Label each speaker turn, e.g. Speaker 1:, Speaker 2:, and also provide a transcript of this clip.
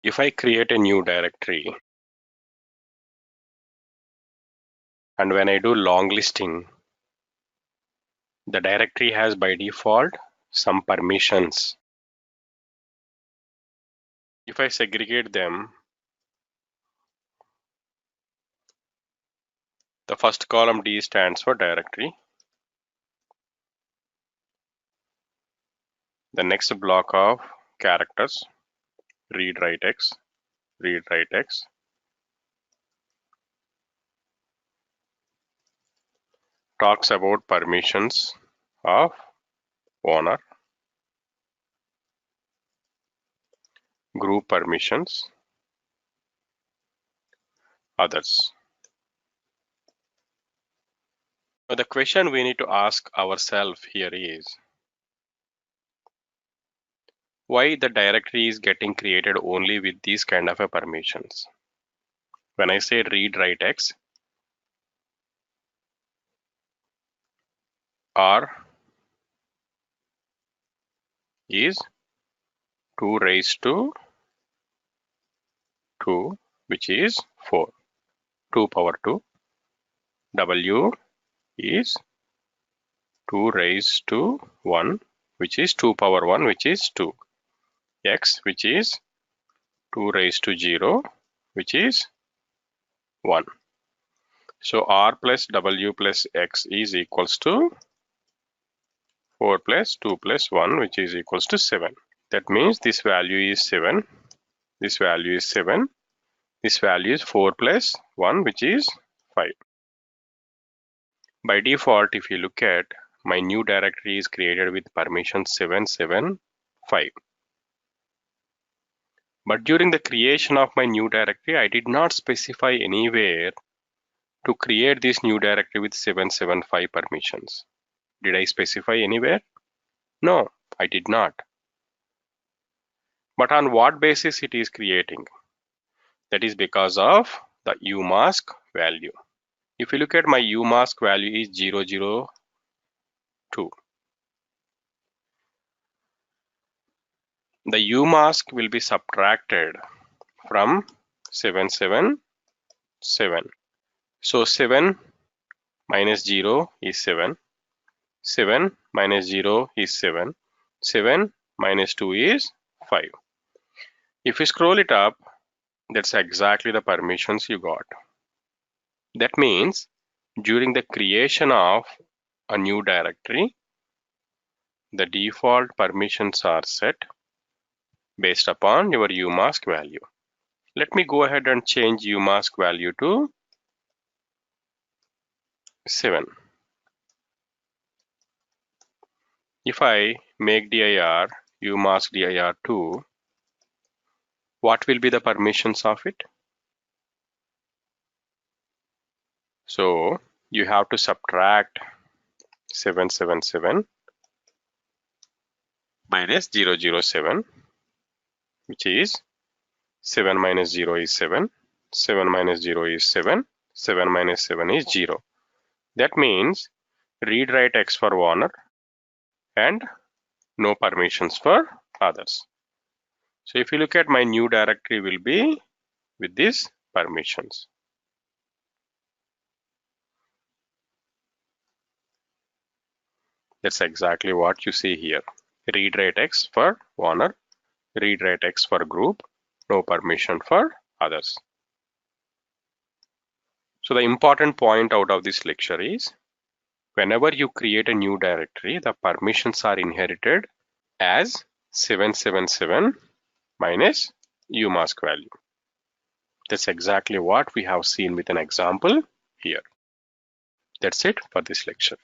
Speaker 1: If I create a new directory and when I do long listing, the directory has by default some permissions. If I segregate them, the first column D stands for directory. The next block of characters, read write X, read write X. Talks about permissions of owner, group permissions, others. Now the question we need to ask ourselves here is, why the directory is getting created only with these kind of a permissions? When I say read write X, R is 2 raised to 2, which is 4, 2 power 2. W is 2 raised to 1, which is 2 power 1, which is 2. X, which is 2 raised to 0, which is 1. So R plus W plus X is equals to 4 plus 2 plus 1, which is equals to 7. That means this value is 7, this value is 7, this value is 4 plus 1, which is 5. By default, if you look at, my new directory is created with permission 775. But during the creation of my new directory, I did not specify anywhere to create this new directory with 775 permissions. Did I specify anywhere? No, I did not. But on what basis it is creating? That is because of the umask value. If you look at my umask value is 002. The umask will be subtracted from 777. So 7 minus 0 is 7. 7 minus 0 is 7. 7 minus 2 is 5. If you scroll it up, that's exactly the permissions you got. That means during the creation of a new directory, the default permissions are set based upon your umask value. Let me go ahead and change umask value to 7. If I make dir umask dir 2, what will be the permissions of it? So you have to subtract 777 minus 007, which is 7 minus 0 is 7, 7 minus 0 is 7, 7 minus 7 is 0. That means read write X for owner and no permissions for others. So if you look at, my new directory will be with these permissions. That's exactly what you see here. Read write X for owner, read write X for group, no permission for others. So the important point out of this lecture is, whenever you create a new directory, the permissions are inherited as 777 minus umask value. That's exactly what we have seen with an example here. That's it for this lecture.